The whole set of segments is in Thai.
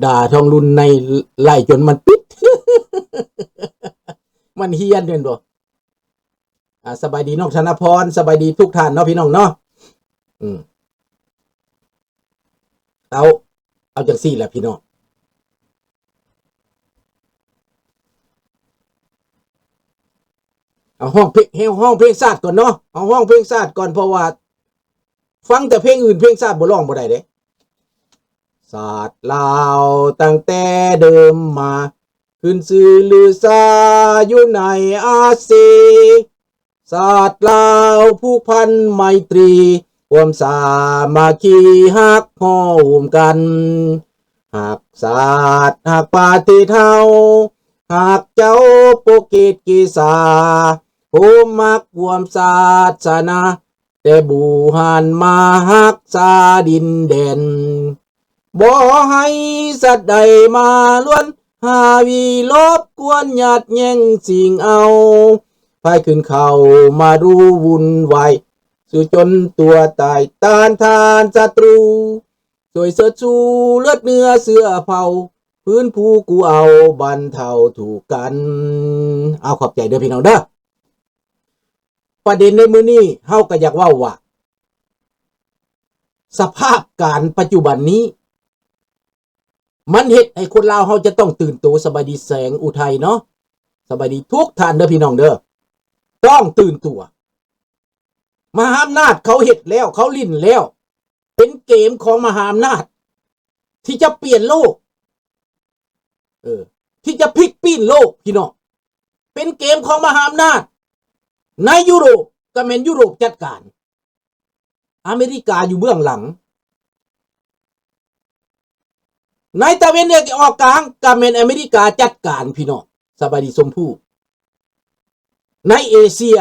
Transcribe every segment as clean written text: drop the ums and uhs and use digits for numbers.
ด่าทองรุ่นในไล่จนมันปิด มันเฮียนเด่นบ่สบายดีน้องธนพรสบายดีทุกท่านเนาะพี่น้องเนาะเอาจังซี่แหละพี่น้องเอาห้องเพลงชาติก่อนเนาะเอาห้องเพลงชาติก่อนเพราะว่าฟังแต่เพลงอื่นเพลงชาติบ่ร้องบ่ได้เด้ศาสตร์ลาวตั้งแต่เดิมมาขึ้นชื่อลือซาอยู่ในอาซีศาสตร์ลาวผู้พันไมตรีความสามัคคีฮักพ้องกันหักศาสตร์หักปาฏิเทาหักเจ้าโปกิจกิสาผู้มักความศาสนาแต่บูหันมาหักษาดินแดนบ่ให้สัตว์ใดมาล้วนหาวีลบกวนหยาดแย่งสิ่งเอาพายขึ้นเขามารู้วุ่นวายสู่จนตัวตายต้านทานศัตรูสวยเสื้อชูเลือดเนื้อเสื้อเผาพื้นผู้กูเอาบรรเทาถูกกันเอาขอบใจเด้อพี่น้องเด้อประเด็นในมื้อนี้เฮาก็อยากว่าสภาพการปัจจุบันนี้มันเฮ็ดให้คนลาวเฮาจะต้องตื่นตัวสบายดีแสงอุทัยเนาะสบายดีทุกท่านเด้อพี่น้องเด้อต้องตื่นตัวมหาอำนาจเขาเฮ็ดแล้วเขาลิ้นแล้วเป็นเกมของมหาอำนาจที่จะเปลี่ยนโลกที่จะพลิกปี้นโลกพี่น้องเป็นเกมของมหาอำนาจในยุโรปก็แม่นยุโรปจัดการอเมริกาอยู่เบื้องหลังในตะวันออกกลางก็แม่นอเมริกาจัดการพี่น้องสบายดีสมผู้ในเอเชีย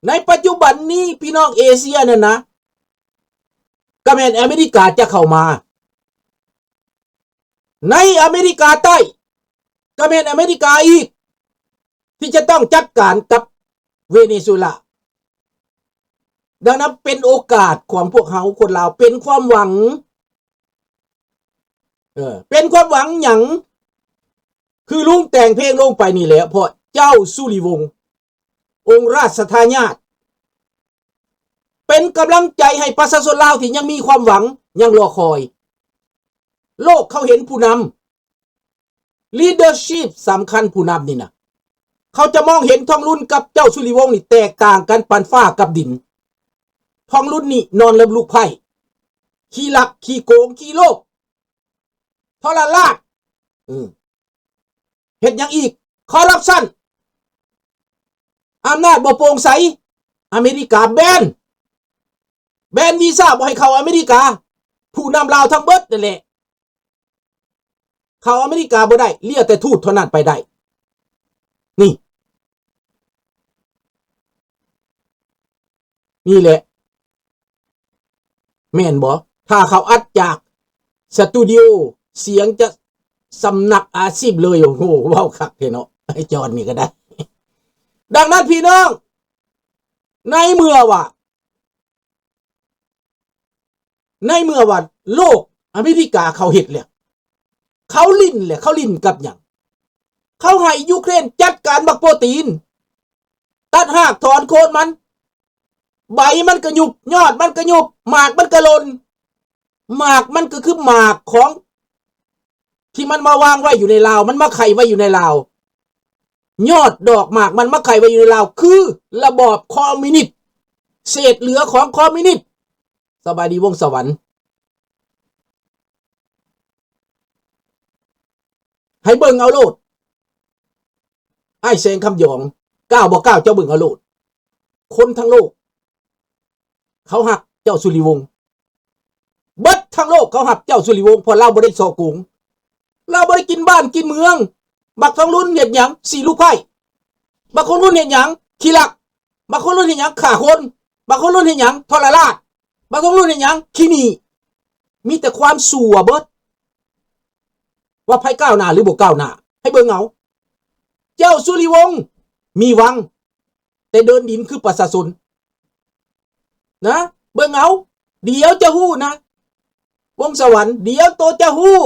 ในปัจจุบันนี้พี่น้องเอเชียนั่นนะก็แม่นอเมริกาจะเข้ามาในอเมริกาใต้ก็แม่นอเมริกาอีกที่จะต้องจัดการกับเวเนซุเอลาดังนั้นเป็นโอกาสของพวกเขาคนลาวเป็นความหวังเป็นความหวังหยังคือลุงแต่งเพลงลงไปนี่แหละเพราะเจ้าสุริวงศ์องค์ราชทายาทเป็นกำลังใจให้ประชาชนลาวที่ยังมีความหวังยังรอคอยโลกเขาเห็นผู้นำ leadership สำคัญผู้นำนี่นะเขาจะมองเห็นทองรุ่นกับเจ้าสุริวงศ์นี่แตกต่างกันปานฟ้ากับดินทองรุ่นนี่นอนเล็บลูกไผ่ขี้ลักขี้โกงขี้โลกทรลาดเห็นอย่างอีกคอร์รัปชันอำนาจบ่โปร่งใสอเมริกาแบนวีซ่าบ่ให้เข้าอเมริกาผู้นำลาวทั้งเบิดนั่นแหละเข้าอเมริกาบ่ได้เรียกแต่ทูตเท่านั้นไปได้นี่แหละแม่นบ่ถ้าเขาอัดจากสตูดิโอเสียงจะสำนักอาชีพเลยโอ้โหเว้าคักเนาะไอ้จอนนี่ก็ได้ดังนั้นพี่น้องในเมื่อว่าโลกอเมริกาเขาเฮ็ดแล้วเขาลิ้นกับหยังเขาให้ยูเครนจัดการบักโปรตีนตัดหากถอนโคนมันใบมันก็หยุบยอดมันก็หยุบหมากมันก็หล่นหมากมันก็คือหมากของที่มันมาวางไว้อยู่ในลาวมันมาไข่ไว้อยู่ในลาวยอดดอกหมากมันมาไข่ไว้อยู่ในลาวคือระบอบคอมมิวนิสต์เศษเหลือของคอมมิวนิสต์สบายดีวงสวรรค์ให้เบิ่งเอาโลดไอ้แสงคำหยองก้าวบ่ก้าวเจ้าเบิ่งเอาโลดคนทั้งโลกเขาหักเจ้าสุริวงศ์เบิดทั้งโลกเขาหักเจ้าสุริวงศ์เพราะเราบ่ได้ซอกุงเราบ่ได้กินบ้านกินเมืองบักทองรุ่นเฮ็ดหยังสี่ลูกไผ่บักคนรุ่นเฮ็ดหยังขี้ลักบักคนรุ่นเฮ็ดหยังฆ่าคนบักคนรุ่นเฮ็ดหยังทรราชบักคนรุ่นเฮ็ดหยังขี้หนีมีแต่ความสั่วเบิดว่าไผก้าวหน้าหรือบ่ก้าวหน้าให้เบิ่งเอาเจ้าสุริวงศ์มีวังแต่เดินดินคือประชาชนนะเบิ่งเอาเดี๋ยวจะฮู้นะวงสวรรค์เดี๋ยวโตจะฮู้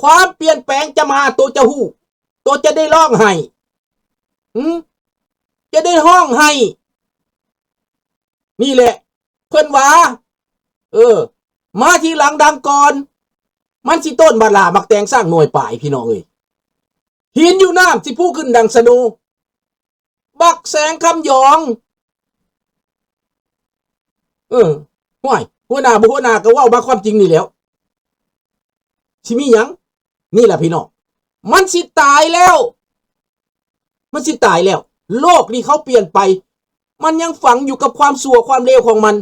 ความเปลี่ยนแปลงจะมาตัวจะหู้ตัวจะได้ร้องไห้จะได้ห้องไห้นี่แหละเพิ่นว่ามาทีหลังดังก่อนมันสิต้นบาลามักแตงสร้างหน่วยป่ายพี่น้องเอ้ยหินอยู่น้ำสิผู้ขึ้นดังสนูบักแสงคำหยองห่วยหัวหน้าบ่หัวหน้าก็เว้ามาความจริงนี่แล้วสิมีหยังนี่แหละพี่น้องมันสิตายแล้วมันสิตายแล้วโลกนี่เขาเปลี่ยนไปมันยังฝังอยู่กับความชั่วความเลวของมัน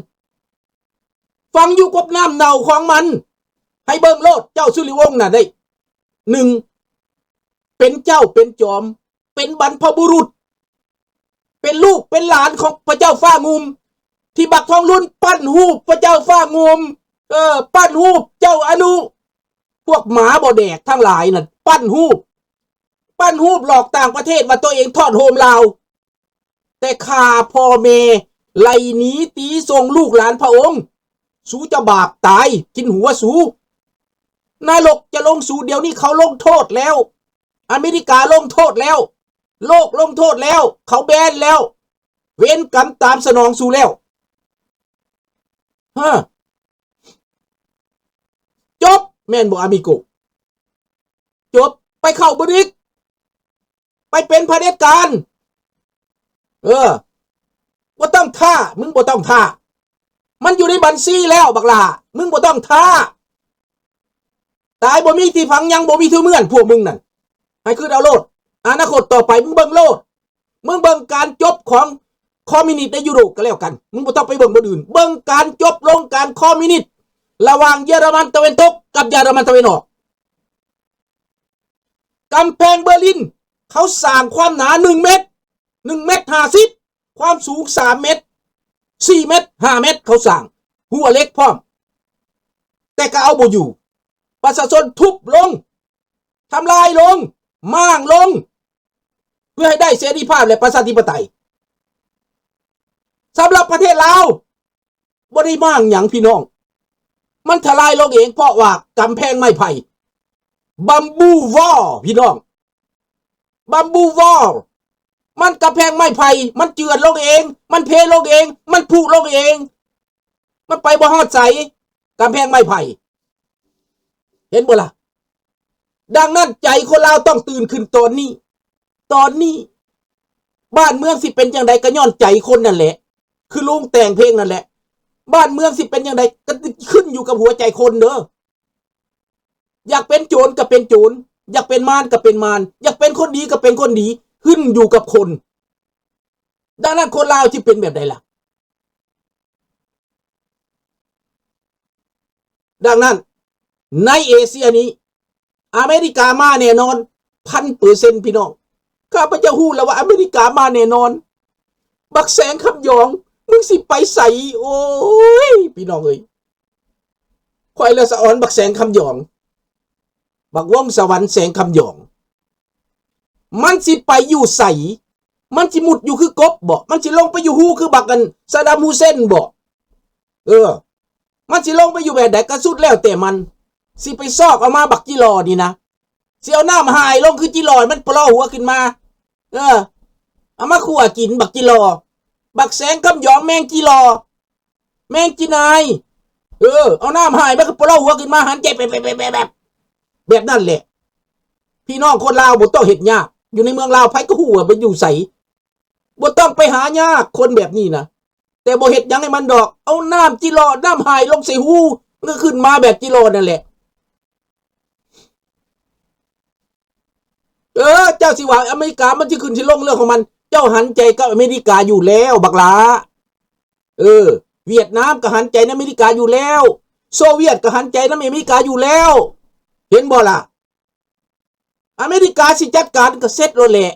ฝังอยู่กับน้ำเน่าของมันให้เบิ่งโลดเจ้าสุริวงศ์น่ะได้1เป็นเจ้าเป็นจอมเป็นบรรพบุรุษเป็นลูกเป็นหลานของพระเจ้าฟ้างุมที่บักทองรุ่นปั้นหูปพระเจ้าฟ้างุมปั้นหูปเจ้าอนุพวกหมาบ่แดกทั้งหลายน่ะปั้นหูปหลอกต่างประเทศว่าตัวเองทอดโฮมลาวแต่ข้าพ่อแม่ไล่หนีตีส่งลูกหลานพระองค์สู้จะบาปตายกินหัวสู้นรกจะลงสู่เดี๋ยวนี้เขาลงโทษแล้วอเมริกาลงโทษแล้วโลกลงโทษแล้วเขาแบนแล้วเวรกรรมตามสนองสู่แล้วจบแม่นบ่อามิโกจบไปเข้าบริกไปเป็นเผด็จการบ่ต้องท่ามึงบ่ต้องท่ามันอยู่ในบัญชีแล้วบักหล่ามึงบ่ต้องท่าตายบ่มีที่ฝังยังบ่มีที่เมื่อนพวกมึงนั่นให้คือเอาโลดอนาคตต่อไปมึงเบิ่งโลดมึงเบิ่งการจบของคอมมิวนิสต์ในยุโรปก็แล้วกันมึงบ่ต้องไปเบิ่งบ่อื่นเบิ่งการจบลงการคอมมิวนิสต์ระหว่างเยอรมันตะวันตกกับเยอรมันตะวันออกกำแพงเบอร์ลินเขาสร้างความหนา1 เมตร1 เมตร 50ความสูง3 เมตร4 เมตร5 เมตรเขาสร้างหัวเล็กพร้อมแต่ก็เอาบ่อยู่ประชาชนทุบลงทำลายลงม่างลงเพื่อให้ได้เสรีภาพและประชาธิปไตยสำหรับประเทศลาวบ่ได้ม่างหยังพี่น้องมันทลายลงเองเพราะว่ากำแพงไม้ไผ่บัมบูวอลพี่น้องบัมบูวอลมันกำแพงไม้ไผ่มันเจือนลงเองมันเพลงเองมันผุลงเองมันไปบ่ฮอดใสกำแพงไม้ไผ่เห็นบ่ล่ะดังนั้นใจคนลาวต้องตื่นขึ้นตอนนี้บ้านเมืองสิเป็นจังไดก็ย้อนใจคนนั่นแหละคือลุงแต่งเพลงนั่นแหละบ้านเมืองสิเป็นจังไดก็ขึ้นอยู่กับหัวใจคนเด้ออยากเป็นโจรก็เป็นโจรอยากเป็นมารก็เป็นมารอยากเป็นคนดีก็เป็นคนดีขึ้นอยู่กับคนดังนั้นคนลาวที่เป็นแบบใดล่ะดังนั้นในเอเชียนี้อเมริกามาแน่นอน 1,000% พี่น้องข้าพเจ้าฮู้แล้วว่าอเมริกามาแน่นอนบักแสงคำหยองมึงสิไปใส่โอ้ยพี่น้องเอ้ยข่อยละสะออนบักแสงคำหยองบักวงสวรรค์แสงคำหยองมันสิไปอยู่ใส่มันสิมุดอยู่คือกบบ่มันสิลงไปอยู่ฮู้คือบักกันซาดามูเซนบ่มันสิลงไปอยู่แบบใดก็สุดแล้วแต่มันสิไปซอกเอามาบักจิรอนี่นะสิเอาน้ำหายลงคือจิรอมันปลอหัวขึ้นมาเอามาคั่วกินบักจิรอบักแสงคำหยองแมงจิรอแมงจินายเอาน้ำหายมันก็ปลอหัวขึ้นมาหันใจแบบนั่นแหละพี่น้องคนลาวบ่ต้องเฮ็ดยากอยู่ในเมืองลาวไผก็ฮู้ว่าไปอยู่ไสบ่ต้องไปหายากคนแบบนี้นะแต่บ่เฮ็ดหยังให้มันดอกเอาน้ำจิรอน้ำหายลงใส่หูมันก็ขึ้นมาแบบจิรอนั่นแหละเจ้าสิว่าอเมริกามันสิขึ้นสิลงเรื่องของมันเจ้าหันใจกับอเมริกาอยู่แล้วบักหลาเวียดนามก็หันใจในอเมริกาอยู่แล้วโซเวียตก็หันใจในอเมริกาอยู่แล้วเห็นบ่ล่ะอเมริกาสิจัดการก็เสร็จแล้วแหละ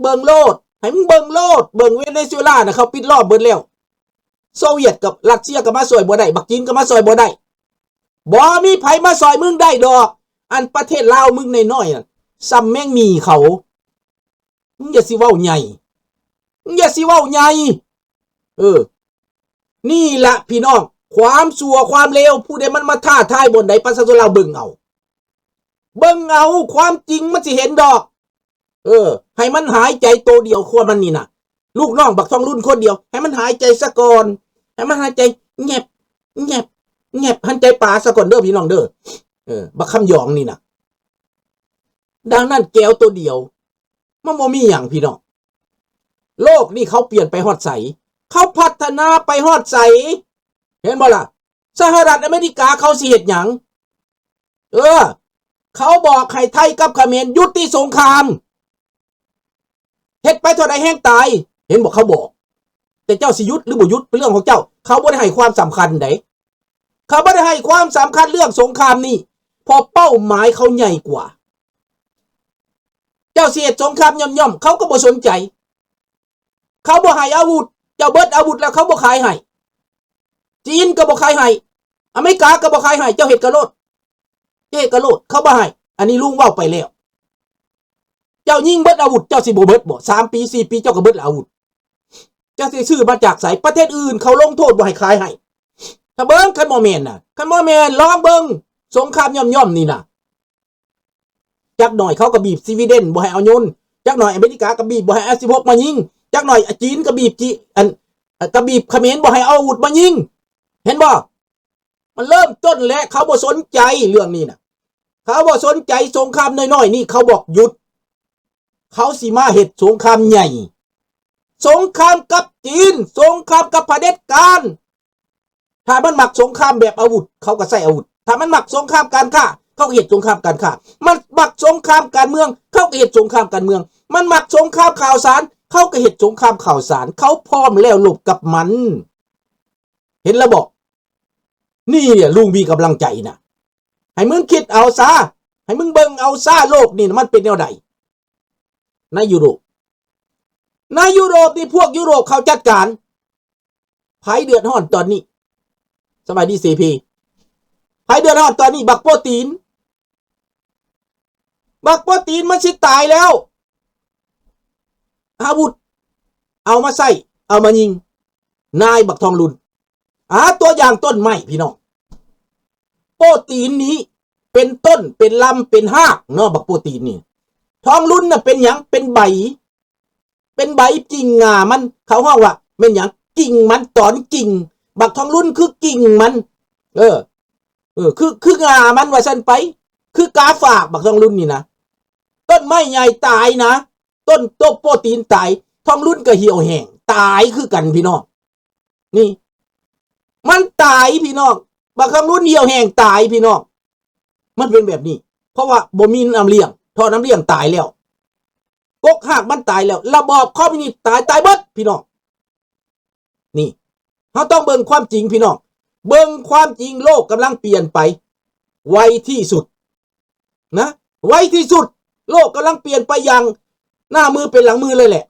เบิ่งโลดให้มึงเบิ่งโลดเบิ่งเวเนซุเอลาน่ะเขาปิดรอบเบิดแล้วโซเวียตกับรัสเซียก็มาซอยบ่ได้บักจีนก็มาซอยบ่ได้บ่มีไผมาซอยมึงได้ดอกอันประเทศลาวมึงน้อยๆน่ะซ้ำแม่งมีเขามึงอย่าสิเว้าใหญ่นี่ละพี่น้องความชั่วความเลวผู้ใดมันมาท้าทายบนใดประชาชนเราเบิ่งเอา เบิ่งเอาความจริงมันสิเห็นดอก ให้มันหายใจตัวเดียวควรมันนี่น่ะลูกน้องบักทองรุ่นคนเดียวให้มันหายใจซะก่อนให้มันหายใจแงบแงบแงบหันใจป่าซะก่อนเด้อพี่น้องเด้อบักคำหยองนี่น่ะดังนั้นแก้วตัวเดียวมันบ่มีหยังพี่น้องโลกนี่เขาเปลี่ยนไปฮอดใสเขาพัฒนาไปฮอดใสเห็นบ่ล่ะสหรัฐอเมริกาเขาสิเฮ็ดหยังเขาบอกให้ไทยกับเขมรยุติสงครามเฮ็ดไปเท่าใดแห้งตายเห็นบอกเขาบอกแต่เจ้าสิยุดหรือบ่ยุดเป็นเรื่องของเจ้าเขาบ่ได้ให้ความสำคัญไดเขาบ่ได้ให้ความสำคัญเรื่องสงครามนี่พอเป้าหมายเขาใหญ่กว่าเจ้าสิเฮ็ดสงครามย่อมๆเขาก็บ่สนใจเขาบ่ให้อาวุธเจ้าเบิดอาวุธแล้วเขาบ่ขายให้จีนก็บ่ขายให้อเมริกาก็บ่ขายให้เจ้าเฮ็ดกระโลดเขาบ่ให้อันนี้ลุงเว้าไปแล้วเจ้ายิงเบิดอาวุธเจ้าสิบ่เบิดบ่3ปี4ปีเจ้าก็เบิดอาวุธเจ้าสิซื้อมาจากไสประเทศอื่นเขาลงโทษบ่ให้ขายให้ถ้าเบิ่งคันบ่แม่นน่ะคันบ่แม่นลองเบิ่งสงครามย่อมๆนี่น่ะจักหน่อยเขาก็บีบสวีเดนบ่ให้เอายนต์จักหน่อยอเมริกาก็บีบบ่ให้ F16 มายิงจักหน่อยจีนก็บีบก็บีบเขมรบ่ให้เอาอาวุธมายิงเห็นบ่มันเริ่มต้นแล้วเขาบ่สนใจเรื่องนี้น่ะเขาบ่สนใจสงครามน้อยๆนี่เขาบอกหยุดเขาสิมาเฮ็ดสงครามใหญ่สงครามกับจีนสงครามกับเผด็จการถ้ามันมักสงครามแบบอาวุธเขาก็ใส่อาวุธถ้ามันมักสงครามการค้าเขาก็เฮ็ดสงครามการค้ามันมักสงครามการเมืองเขาก็เฮ็ดสงครามการเมืองมันมักสงครามข่าวสารเขาก็เฮ็ดสงครามข่าวสารเขาพร้อมแล้วลบกับมันเห็นแล้วบอกนี่เนี่ยลุงมีกำลังใจนะให้มึงคิดเอาซะให้มึงเบิ่งเอาซะโลกนี่มันเป็นแนวใดในยุโรปนี่พวกยุโรปเขาจัดการไผเดือดร้อนตอนนี้สมัยดีซีพีไผเดือดร้อนตอนนี้บักโปรตีนมันสิตายแล้วอาวุธเอามาใส่เอามายิงนายบักทองลุนตัวอย่างต้นไม้พี่น้องโปรตีนนี้เป็นต้นเป็นลำเป็นหากเนาะบักโปรตีนนี่ทองลุนน่ะเป็นหยังเป็นใบกิ่งงามันเขาว่าเป็นหยังกิ่งมันตอนกิ่งบักทองลุนคือกิ่งมันคืองามันว่าซั่นไปคือกาฝากบักทองลุนนี่นะต้นไม้ใหญ่ตายนะต้นโปรตีนตายทองลุนก็เหี่ยวแห้งตายคือกันพี่น้องนี่มันตายพี่น้องบักทองลุนเหี่ยวแห้งตายพี่น้องมันเป็นแบบนี้เพราะว่าบ่มีน้ำเลี้ยงท่อน้ำเลี้ยงตายแล้วกกหากมันตายแล้วระบอบคอมมิวนิสต์ตายเบิดพี่น้องนี่เราต้องเบิ่งความจริงพี่น้องเบิ่งความจริงโลกกำลังเปลี่ยนไปไวที่สุดนะไวที่สุดโลกกำลังเปลี่ยนไปอย่างหน้ามือเป็นหลังมือเลยแหละ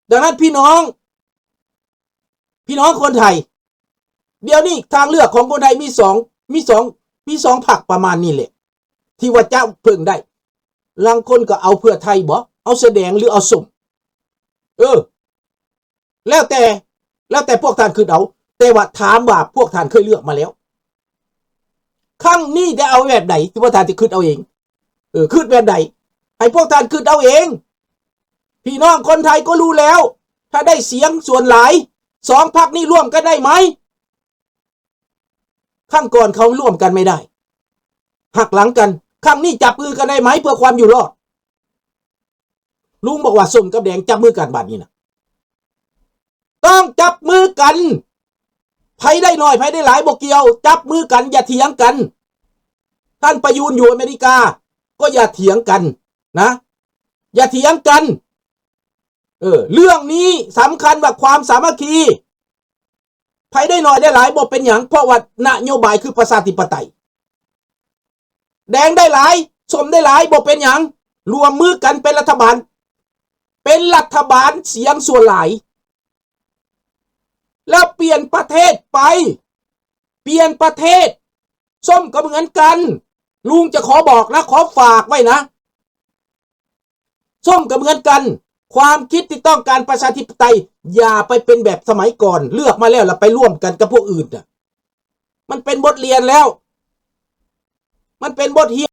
ดังนั้นพี่น้องคนไทยเดี๋ยวนี้ทางเลือกของคนไทยมีสองพรรคประมาณนี้แหละที่ว่าจะพึ่งได้บางคนก็เอาเพื่อไทยบ่เอาแสดงหรือเอาสุ่มแล้วแต่พวกท่านคือเอาแต่ว่าถามว่าพวกท่านเคยเลือกมาแล้วครั้งนี้ได้เอาแบบไหนที่พวกท่านจะคิดเอาเองคิดแบบไหนให้พวกท่านคิดเอาเองพี่น้องคนไทยก็รู้แล้วถ้าได้เสียงส่วนหลายสองพรรคนี้ร่วมกันได้ไหมครั้งก่อนเขาร่วมกันไม่ได้หักหลังกันครั้งนี้จับมือกันได้ไหมเพื่อความอยู่รอดลุงบอกว่าส้มกับแดงจับมือกันบัดนี้นะต้องจับมือกันไผได้น้อยไผได้หลายบ่เกี่ยวจับมือกันอย่าเถียงกันท่านประยูนอยู่อเมริกาก็อย่าเถียงกันนะอย่าเถียงกันเรื่องนี้สำคัญว่าความสามัคคีไผได้น้อยได้หลายบ่เป็นหยังเพราะว่านโยบายคือประชาธิปไตยแดงได้หลายส้มได้หลายบ่เป็นหยังรวมมือกันเป็นรัฐบาลเสียงส่วนหลายแล้วเปลี่ยนประเทศไปส้มก็เหมือนกันลุงจะขอบอกนะขอฝากไว้นะส้มก็เหมือนกันความคิดที่ต้องการประชาธิปไตยอย่าไปเป็นแบบสมัยก่อนเลือกมาแล้วไปร่วมกันกับพวกอื่นมันเป็นบทเรียนแล้วมันเป็นบทเรียน